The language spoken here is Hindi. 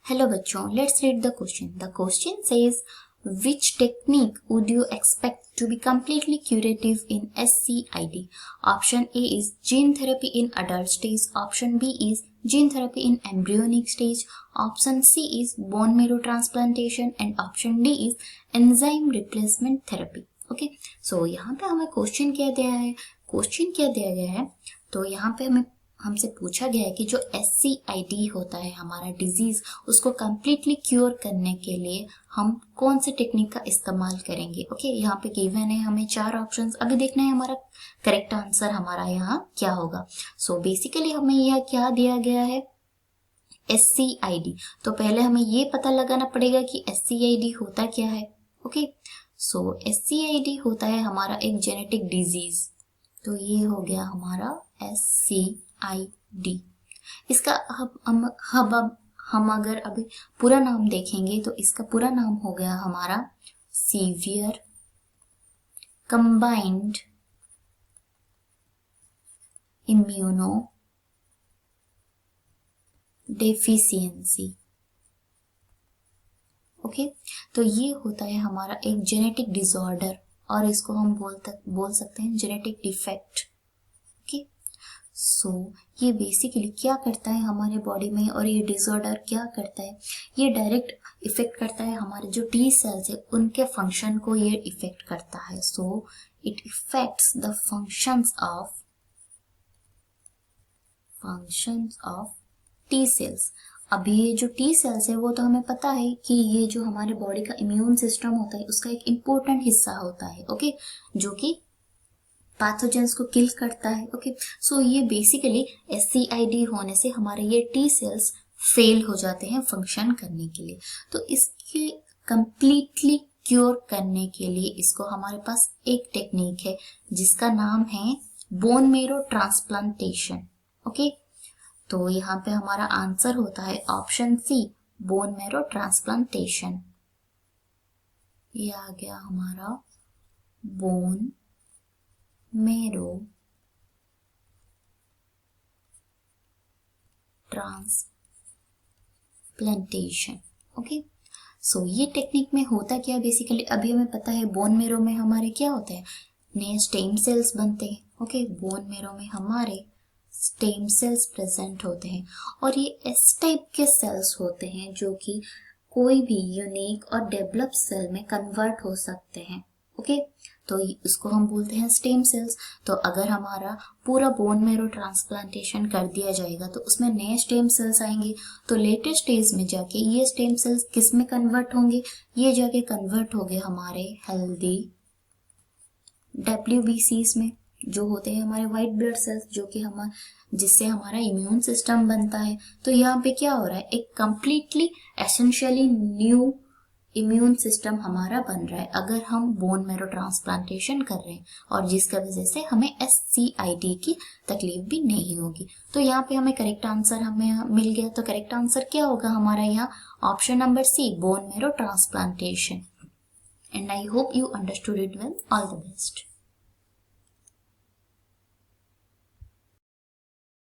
हेलो बच्चों, let's read the question. The question says which technique would you expect to be completely curative in SCID? Option A is gene therapy in adult stage. Option B is gene therapy in embryonic stage. Option C is bone marrow transplantation and option D is enzyme replacement therapy. Okay, so यहाँ पे हमें क्वेश्चन क्या दिया गया है तो यहाँ पे हमें हमसे पूछा गया है कि जो SCID होता है हमारा डिजीज, उसको कम्प्लीटली क्योर करने के लिए हम कौन से टेक्निक का इस्तेमाल करेंगे. ओके, यहाँ पे गिवन है हमें 4 ऑप्शंस. अभी देखना है हमारा करेक्ट आंसर हमारा यहाँ क्या होगा. सो बेसिकली हमें यह क्या दिया गया है, SCID. तो पहले हमें ये पता लगाना पड़ेगा कि SCID होता क्या है. ओके, सो SCID होता है हमारा एक जेनेटिक डिजीज. तो ये हो गया हमारा SCID. इसका हम अगर अभी पूरा नाम देखेंगे तो इसका पूरा नाम हो गया हमारा severe combined immuno deficiency. Okay, तो ये होता है हमारा एक जेनेटिक डिसऑर्डर और इसको हम बोल सकते हैं जेनेटिक डिफेक्ट. ओके, सो ये बेसिकली क्या करता है हमारे बॉडी में और ये डिसऑर्डर क्या करता है, ये डायरेक्ट इफेक्ट करता है हमारे जो टी सेल्स है उनके फंक्शन को ये इफेक्ट करता है. So it effects the functions of T cells. अभी ये जो टी सेल्स है वो तो हमें पता है कि ये जो हमारे बॉडी का इम्यून सिस्टम होता है उसका एक इम्पोर्टेंट हिस्सा होता है. ओके, जो कि पैथोजेंस को किल करता है. ओके, सो ये बेसिकली SCID होने से हमारे ये टी सेल्स फेल हो जाते हैं फंक्शन करने के लिए. तो इसके कंप्लीटली क्योर करने के लिए इसको हमारे पास एक टेक्निक है जिसका नाम है बोन मैरो ट्रांसप्लांटेशन. ओके, तो यहाँ पे हमारा आंसर होता है option C, bone marrow transplantation. ये आ गया हमारा bone marrow transplantation. Okay, so ये टेक्निक में होता क्या बेसिकली, अभी हमें पता है बोन मैरो में हमारे क्या होते हैं, नए स्टेम सेल्स बनते हैं. ओके, बोन मैरो में हमारे स्टेम सेल्स प्रेजेंट होते हैं और ये इस टाइप के सेल्स होते हैं जो कि कोई भी यूनिक और डेवलप सेल में कन्वर्ट हो सकते हैं. ओके, तो इसको हम बोलते हैं स्टेम सेल्स. तो अगर हमारा पूरा बोन मैरो ट्रांसप्लांटेशन कर दिया जाएगा तो उसमें नए स्टेम सेल्स आएंगे. तो लेटेस्ट स्टेज में जाके ये स्टेम सेल्स किस में कन्वर्ट होंगे, ये जाके कन्वर्ट हो गए हमारे हेल्दी WBCs में, जो होते हैं हमारे व्हाइट ब्लड सेल्स, जो कि जिससे हमारा इम्यून सिस्टम बनता है. तो यहाँ पे क्या हो रहा है, एक completely essentially new immune system हमारा बन रहा है अगर हम बोन मैरो ट्रांसप्लांटेशन कर रहे हैं, और जिसकी वजह से हमें SCID की तकलीफ भी नहीं होगी. तो यहाँ पे हमें करेक्ट आंसर हमें मिल गया. तो करेक्ट आंसर क्या होगा हमारा यहाँ, option number C, bone marrow transplantation. And I hope you understood it well. All the best.